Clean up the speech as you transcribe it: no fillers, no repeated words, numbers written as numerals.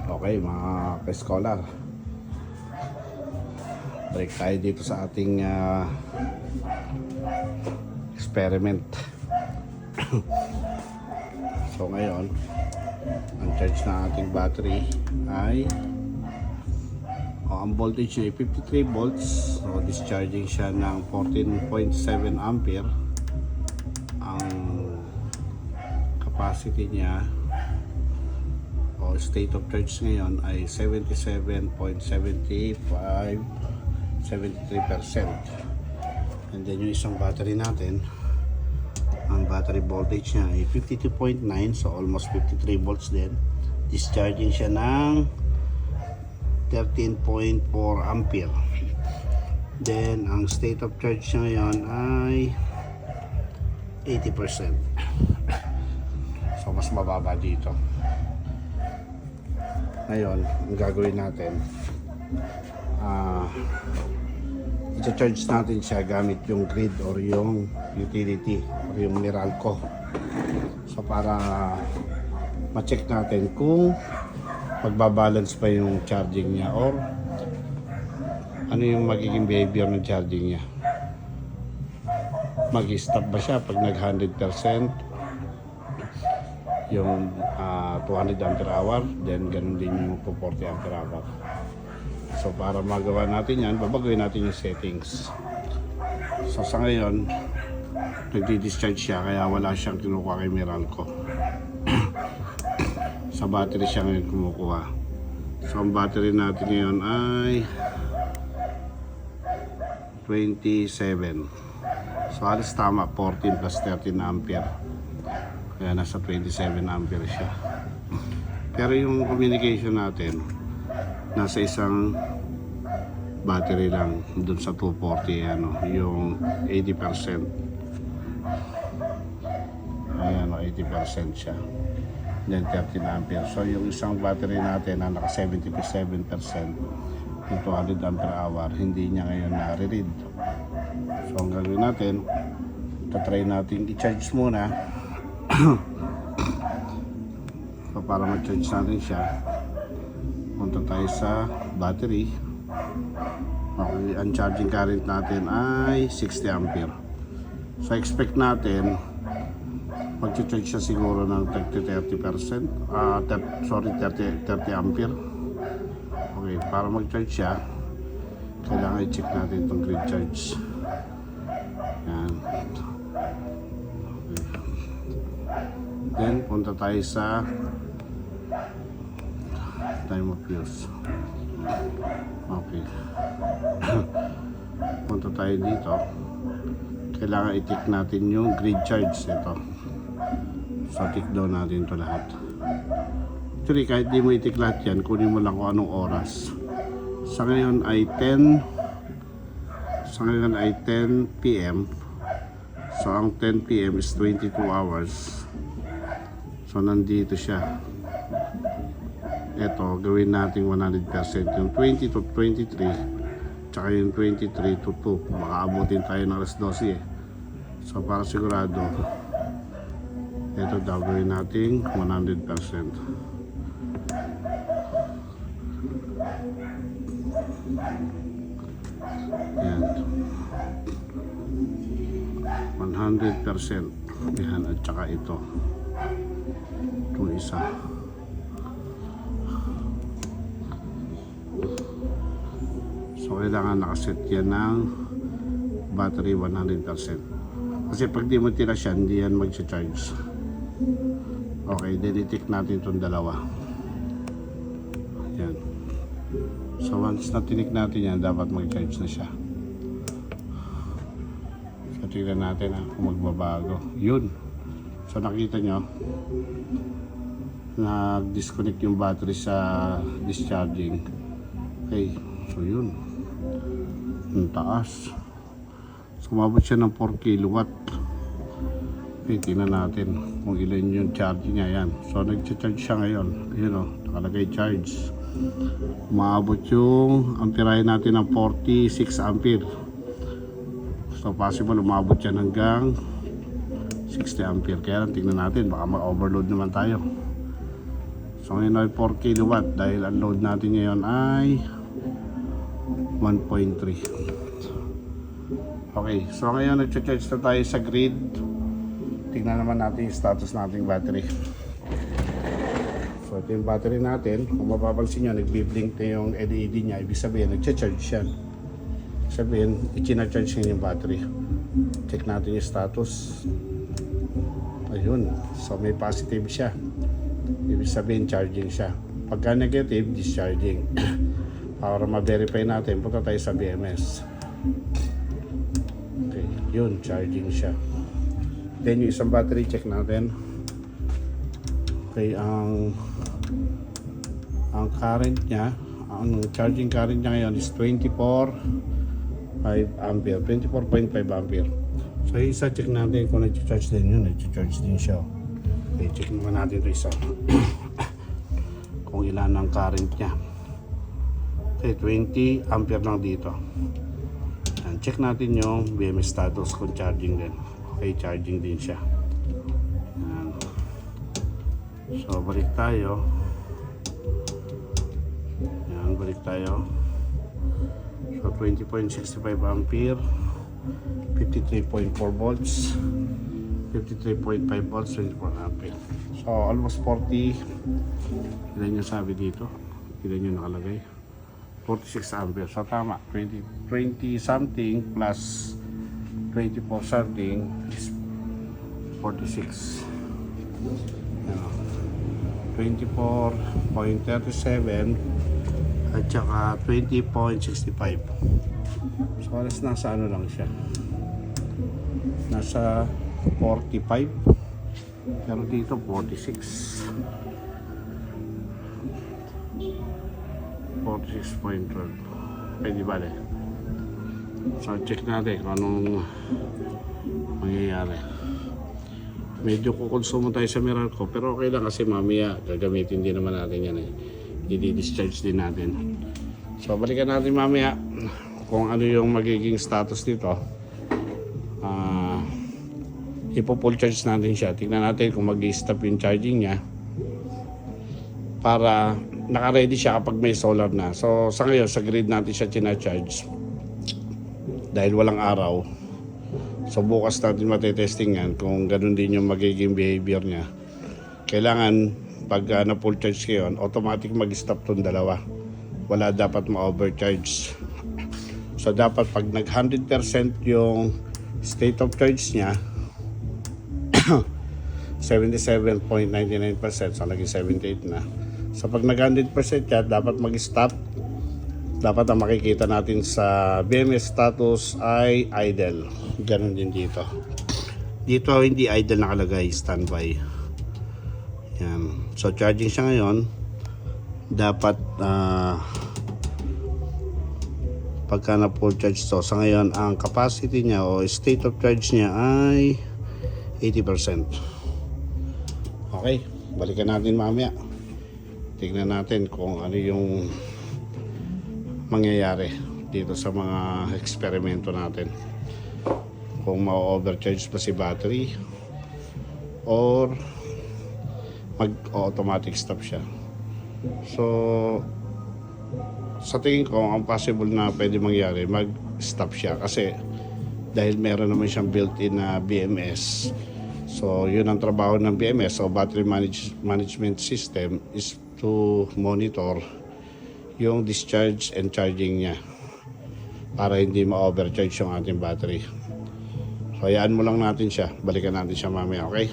Okay mga ka-scholar, break tayo dito sa ating experiment. So ngayon, ang charge na ating battery ay ang voltage niya ay 53 volts. So discharging siya ng 14.7 ampere. Ang capacity niya o state of charge ngayon ay 77.75 73%. And then yung isang battery natin, ang battery voltage niya ay 52.9, so almost 53 volts din. Discharging siya ng 13.4 ampere. Then ang state of charge niya ngayon ay 80%. So mas mababa dito. Ngayon, ang gagawin natin, i-charge natin siya gamit yung grid or yung utility or yung Meralco. So para ma-check natin kung magbabalance pa yung charging niya or ano yung magiging behavior ng charging niya. Mag-stop ba siya pag nag 100% yung 200 ampere hour, then ganun din yung 240 ampere hour. So para magawa natin yan, babaguhin natin yung settings. So sa ngayon, nagdi-discharge siya kaya wala siyang kinukuha kay Meralco. Sa battery siya ngayon kumukuha. So ang battery natin ngayon ay 27. So halos tama, 14 plus 13 ampere. Kaya nasa 27 ampere siya. Pero yung communication natin nasa isang battery lang dun sa 240, yung 80%. Ayan, 80% siya. Then 13 ampere. So yung isang battery natin na naka 77%, yung 200 ampere hour, hindi niya ngayon nare-read. So ang gagawin natin, try natin i-charge muna. So para ma-charge natin siya, punta tayo sa battery. Okay, ang charging current natin ay 60 ampere. So expect natin mag-charge siya siguro ng 30% 30 ampere. Okay, para mag-charge siya, kailangan i-check natin itong grid charge. Yan. Okay. Then punta tayo sa time of use. Okay. Punta tayo dito. Kailangan i-tick natin yung grid charge ito. So tick down natin ito lahat. Actually kahit di mo i-tick lahat yan, kunin mo lang kung anong oras. Sa ngayon ay 10 PM. So ang 10 PM is 22 hours. So nandito siya. Ito, gawin natin 100%. Yung 20 to 23, tsaka yung 23 to 2. Baka abutin tayo ng alas 12 eh. So para sigurado, ito daw gawin natin 100%. Yan. 100%. Yan, at tsaka ito. Itong isa. So kailangan nakaset yan ng battery 100%. Kasi pag di mo tira siya, hindi yan mag-charge. Okay, then i-tick natin itong dalawa. Yan. So once na tinik natin yan, dapat mag-charge na siya. So tignan natin kung magbabago. Yun. So nakita nyo, nag-disconnect yung battery sa discharging. Okay, so yun. Ang taas. So umabot siya ng 4 kilowatt. Okay, tingnan natin kung ilan yung charge niya. Yan. So nag-charge siya ngayon. Ayun o, nakalagay charge. Umabot yung amperahe natin ng 46 ampere. So possible umabot yan hanggang 60 ampere. Kaya lang tingnan natin, baka ma-overload naman tayo. So ngayon ay 4 kilowatt dahil ang load natin ngayon ay 1.3. Okay, so ngayon nag-charge na tayo sa grid. Tingnan naman natin yung status nating battery. So ito yung battery natin. Kung mapapansin nyo, nag-blink na yung LED niya. Ibig sabihin, nag-charge siya. Ibig sabihin, i-charge niya yung battery. Check natin yung status. Ayun, so may positive siya. Ibig sabihin, charging siya. Pagka negative, discharging. Para ma-verify natin, punta tayo sa BMS. Okay, yun, charging siya. Then yung isang battery, check natin. Okay, ang current niya, ang charging current niya ngayon is 24.5 ampere. So yung isa, check natin kung nag-charge din yun. Nag-charge din siya. Okay, check naman natin ito isa. Kung ilan ang current niya. Okay, 20 ampere lang dito. And check natin yung BMS status kung charging din. Okay, charging din siya. Ayan. So, balik tayo. Ayan, balik tayo. So, 20.65 ampere. 53.4 volts. 53.5 volts, 24 ampere. So, almost 40. Ilan yung sabi dito? Ilan yung nakalagay? 46 ampere. So, tama. 20 something plus 24 something is 46. 24.37 at saka 20.65. So, alas nasa ano lang siya. Nasa 45. Pero dito 46. 46.12. Pwede ba eh? So check natin kung anong mangyayari. Medyo kukonsumo tayo sa Meralco pero okay lang kasi mamaya gagamitin din naman natin yan eh. I-discharge din natin. So balikan natin mamaya kung ano yung magiging status nito. Ipo-full charge natin siya. Tingnan natin kung mag-i-stop yung charging niya para naka-ready siya kapag may solar na. So sa ngayon sa grid natin siya tina-charge dahil walang araw. So bukas natin matetesting yan kung ganun din yung magiging behavior niya. Kailangan pag na full charge ngayon, automatic mag-stop tong dalawa. Wala dapat ma-overcharge. So dapat pag nag 100% yung state of charge niya 77.99%, so naging 78 na. So pag nag 100% siya, dapat mag-stop. Dapat ang makikita natin sa BMS status ay idle. Ganon din dito. Dito hindi idle nakalagay, standby. Yan. So charging siya ngayon. Dapat pagka na full charge to. Sa ngayon ang capacity niya o state of charge niya ay 80%. Okay, balikan natin mamaya. Tingnan natin kung ano yung mangyayari dito sa mga eksperimento natin. Kung ma-overcharge pa si battery or mag-automatic stop siya. So, sa tingin ko, ang possible na pwede mangyari, mag-stop siya kasi dahil meron naman siyang built-in na BMS. So, yun ang trabaho ng BMS o Battery Management System is to monitor yung discharge and charging niya para hindi ma-overcharge yung ating battery. So, hayaan mo lang natin siya. Balikan natin siya mamaya, okay?